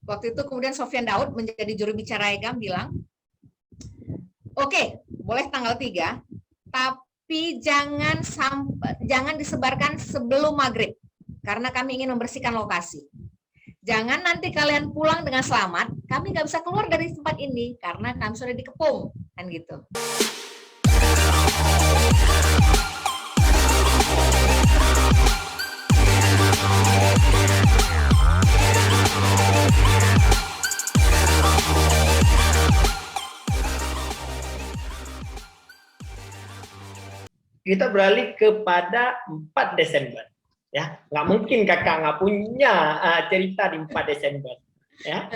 waktu itu kemudian Sofyan Daud menjadi juru bicara EGAM bilang, oke, boleh tanggal 3, tapi jangan disebarkan sebelum maghrib, karena kami ingin membersihkan lokasi. Jangan nanti kalian pulang dengan selamat, kami nggak bisa keluar dari tempat ini karena kami sudah dikepung, kan gitu. Kita beralih kepada 4 Desember. Ya, nggak mungkin kakak nggak punya cerita di 4 Desember. Ya,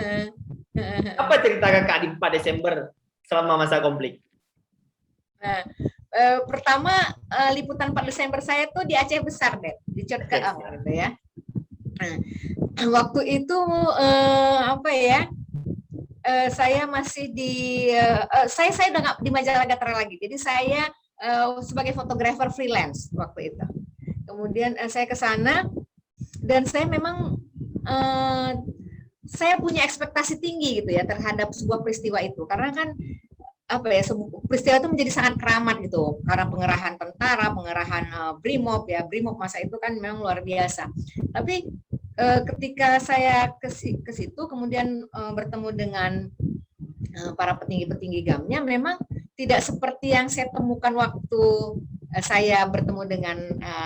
apa cerita kakak di 4 Desember selama masa konflik? Pertama, liputan 4 Desember saya tuh di Aceh Besar, deh, di Cot Keang, gitu ya. Waktu itu saya masih di saya udah nggak di Majalah Gatra lagi, jadi saya sebagai fotografer freelance waktu itu. Kemudian saya ke sana dan saya memang saya punya ekspektasi tinggi gitu ya terhadap sebuah peristiwa itu, karena kan peristiwa itu menjadi sangat keramat gitu karena pengerahan tentara, pengerahan Brimob ya, Brimob masa itu kan memang luar biasa. Tapi ketika saya ke situ kemudian bertemu dengan para petinggi-petinggi GAM-nya, memang tidak seperti yang saya temukan waktu saya bertemu dengan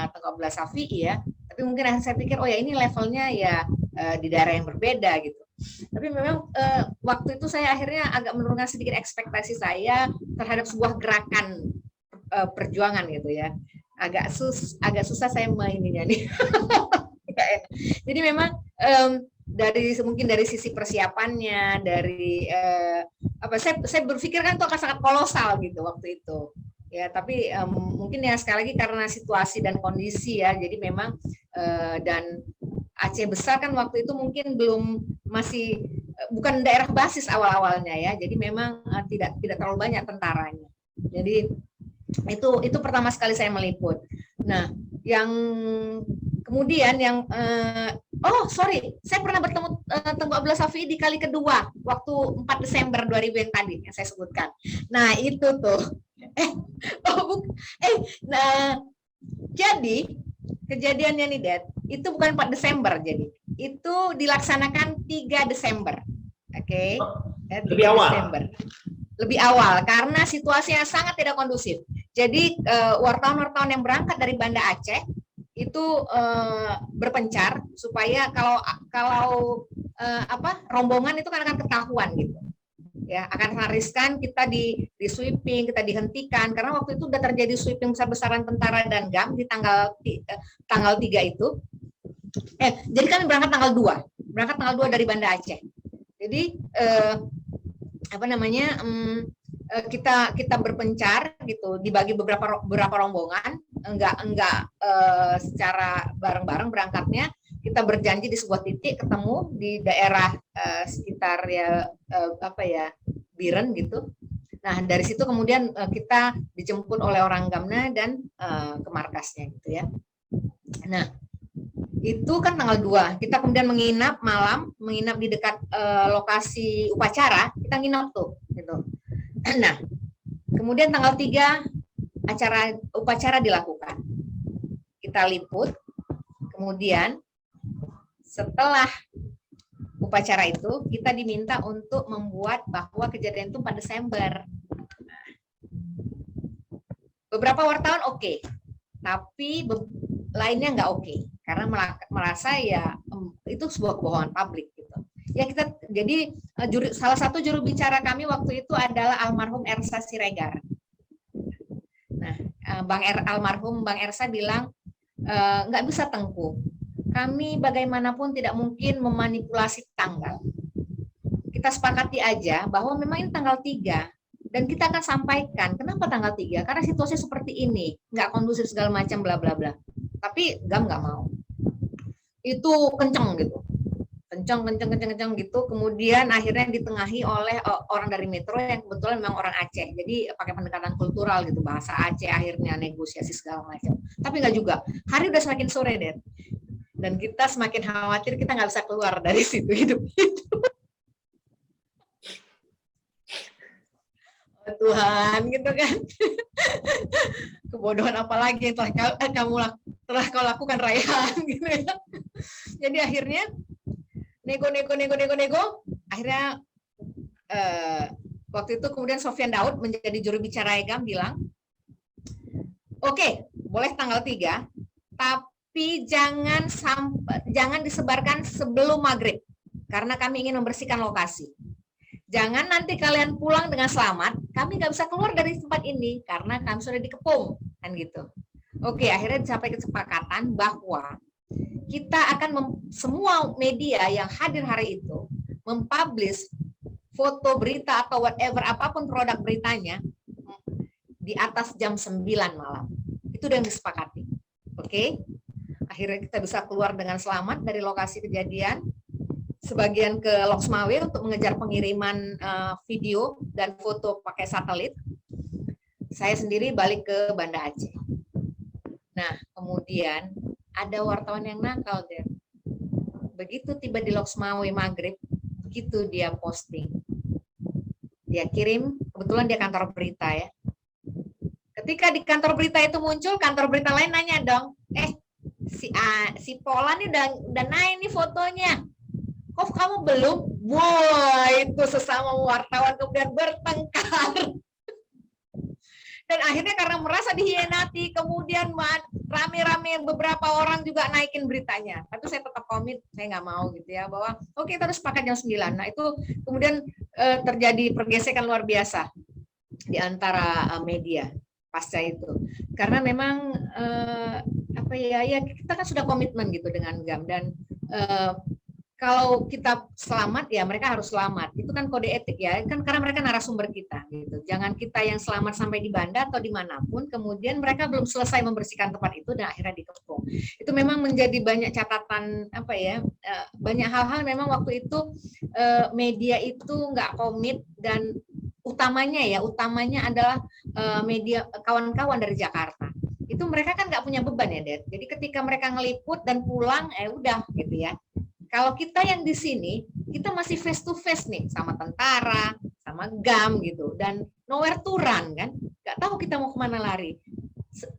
Tengku Abdullah Shafi'i ya. Tapi mungkin saya pikir oh ya ini levelnya ya di daerah yang berbeda gitu. Tapi memang waktu itu saya akhirnya agak menurunkan sedikit ekspektasi saya terhadap sebuah gerakan perjuangan gitu ya. Agak susah saya maininya nih. Jadi memang mungkin dari sisi persiapannya, dari saya berpikir kan itu akan sangat kolosal gitu waktu itu. Ya, tapi mungkin ya sekali lagi karena situasi dan kondisi ya, jadi memang dan Aceh Besar kan waktu itu mungkin bukan daerah basis awal-awalnya ya, jadi memang tidak terlalu banyak tentaranya. Jadi itu pertama sekali saya meliput. Nah, yang kemudian yang saya pernah bertemu Tengku Abdullah Shafi'i di kali kedua waktu 4 Desember 2000 yang tadi yang saya sebutkan. Nah, itu tuh. Jadi kejadiannya nih, Dad, itu bukan 4 Desember jadi. Itu dilaksanakan 3 Desember. Oke. Lebih awal. Desember. Lebih awal karena situasinya sangat tidak kondusif. Jadi wartawan-wartawan yang berangkat dari Banda Aceh itu berpencar supaya kalau rombongan itu kan akan ketahuan gitu ya, akan riskan kita di sweeping, kita dihentikan karena waktu itu sudah terjadi sweeping besar-besaran tentara dan GAM di tanggal 3 itu. Jadi kami berangkat tanggal 2 dari Banda Aceh. Jadi kita berpencar gitu, dibagi beberapa rombongan, enggak secara bareng-bareng berangkatnya. Kita berjanji di sebuah titik ketemu di daerah sekitar Biren gitu. Nah, dari situ kemudian kita dijemput oleh orang Gamna dan ke markasnya gitu ya. Nah, itu kan tanggal 2. Kita kemudian menginap di dekat lokasi upacara, kita nginap tuh gitu. Nah, kemudian tanggal 3 upacara dilakukan. Kita liput. Kemudian setelah upacara itu kita diminta untuk membuat bahwa kejadian itu 4 Desember. Beberapa wartawan oke, tapi lainnya nggak oke karena merasa ya itu sebuah kebohongan publik gitu. Ya jadi salah satu juru bicara kami waktu itu adalah almarhum Ersa Siregar. Nah, almarhum Bang Ersa bilang nggak bisa Tengku. Kami bagaimanapun tidak mungkin memanipulasi tanggal. Kita sepakati aja bahwa memang ini tanggal 3 dan kita akan sampaikan kenapa tanggal 3 karena situasi seperti ini, nggak kondusif segala macam bla bla bla. Tapi GAM nggak mau. Itu kenceng gitu. Kenceng gitu. Kemudian akhirnya ditengahi oleh orang dari Metro yang kebetulan memang orang Aceh. Jadi pakai pendekatan kultural gitu, bahasa Aceh, akhirnya negosiasi segala macam. Tapi nggak juga. Hari udah semakin sore, deh. Dan kita semakin khawatir kita nggak bisa keluar dari situ hidup-hidup. Oh, Tuhan, gitu kan. Kebodohan apa lagi yang telah kau lakukan, Raihan, gitu ya. Jadi akhirnya nego. Akhirnya waktu itu kemudian Sofyan Daud menjadi juru bicara EGAM bilang, oke, boleh tanggal 3, tapi jangan disebarkan sebelum maghrib, karena kami ingin membersihkan lokasi. Jangan nanti kalian pulang dengan selamat, kami nggak bisa keluar dari tempat ini karena kami sudah dikepung, kan gitu. Oke, akhirnya dicapai kesepakatan bahwa kita akan semua media yang hadir hari itu mempublish foto berita atau whatever, apapun produk beritanya di atas jam 9 malam. Itu yang disepakati. Oke? Akhirnya kita bisa keluar dengan selamat dari lokasi kejadian. Sebagian ke Loksmawe untuk mengejar pengiriman video dan foto pakai satelit. Saya sendiri balik ke Banda Aceh. Nah, kemudian ada wartawan yang nakal, deh. Begitu tiba di Loksmawe maghrib, begitu dia posting. Dia kirim, kebetulan dia kantor berita ya. Ketika di kantor berita itu muncul, kantor berita lain nanya dong, si Pola nih udah naik nih fotonya. Kok kamu belum? Wah, itu sesama wartawan kemudian bertengkar. Dan akhirnya karena merasa dihianati, kemudian rame-rame beberapa orang juga naikin beritanya. Tapi saya tetap komit, saya nggak mau gitu ya, bahwa oke, kita harus sepakat jam 9. Nah itu kemudian terjadi pergesekan luar biasa di antara media pasca itu. Karena memang kita kan sudah komitmen gitu dengan GAM, dan kalau kita selamat ya mereka harus selamat. Itu kan kode etik ya, kan karena mereka narasumber kita gitu. Jangan kita yang selamat sampai di Banda atau dimanapun, kemudian mereka belum selesai membersihkan tempat itu dan akhirnya dikepung. Itu memang menjadi banyak catatan banyak hal-hal memang waktu itu media itu nggak komit, dan utamanya adalah media kawan-kawan dari Jakarta. Itu mereka kan nggak punya beban ya, Det. Jadi ketika mereka ngeliput dan pulang, udah gitu ya. Kalau kita yang di sini, kita masih face to face nih sama tentara, sama GAM gitu, dan nowhere to run kan, nggak tahu kita mau kemana lari.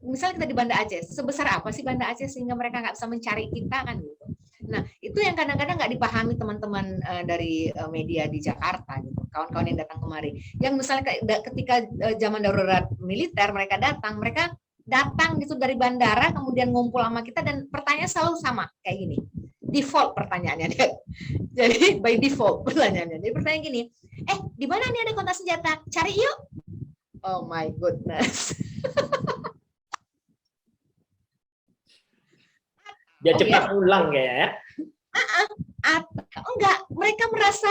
Misalnya kita di Banda Aceh, sebesar apa sih Banda Aceh sehingga mereka nggak bisa mencari kita kan gitu. Nah itu yang kadang-kadang nggak dipahami teman-teman dari media di Jakarta gitu, kawan-kawan yang datang kemari. Yang misalnya ketika zaman darurat militer mereka datang gitu dari bandara, kemudian ngumpul sama kita, dan pertanyaan selalu sama kayak gini. Default pertanyaannya, deh. Jadi by default pertanyaannya. Jadi pertanyaan gini, di mana nih ada kontak senjata? Cari yuk. Oh my goodness. Dia cepat pulang ya. Enggak, mereka merasa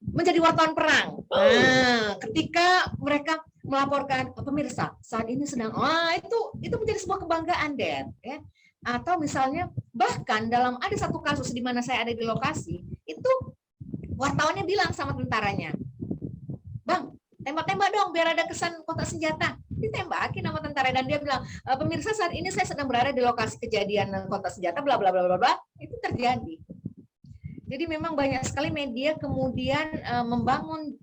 menjadi wartawan perang. Nah, ketika mereka melaporkan pemirsa saat ini sedang, itu menjadi sebuah kebanggaan, deh. Ya. Atau misalnya bahkan ada satu kasus di mana saya ada di lokasi, itu wartawannya bilang sama tentaranya, Bang, tembak-tembak dong biar ada kesan kotak senjata. Ditembakin sama tentara, dan dia bilang, pemirsa saat ini saya sedang berada di lokasi kejadian kotak senjata bla bla bla bla bla. Itu terjadi. Jadi memang banyak sekali media kemudian membangun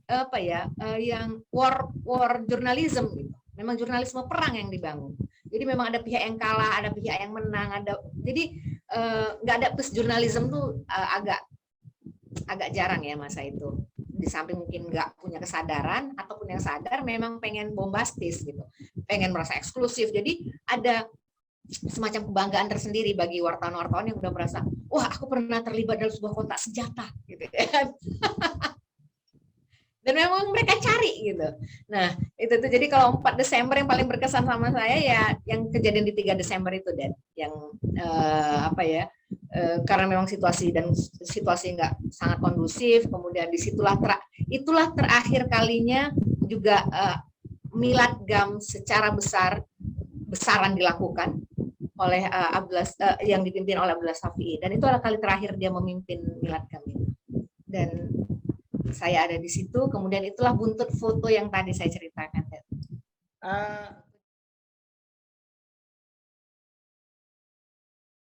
yang war journalism gitu. Memang jurnalisme perang yang dibangun. Jadi memang ada pihak yang kalah, ada pihak yang menang, jadi nggak ada plus jurnalisme tuh agak jarang ya masa itu. Di samping mungkin nggak punya kesadaran, ataupun yang sadar memang pengen bombastis gitu, pengen merasa eksklusif. Jadi ada semacam kebanggaan tersendiri bagi wartawan-wartawan yang udah merasa, wah aku pernah terlibat dalam sebuah kotak senjata gitu kan. Dan memang mereka cari gitu. Nah, itu tuh jadi kalau 4 Desember yang paling berkesan sama saya ya yang kejadian di 3 Desember itu, Dan. Yang karena memang situasi nggak sangat kondusif, kemudian itulah terakhir kalinya juga milad GAM secara besaran dilakukan oleh yang dipimpin oleh Abdullah Shafi'i, dan itu adalah kali terakhir dia memimpin milad GAM itu. Dan saya ada di situ, kemudian itulah buntut foto yang tadi saya ceritakan.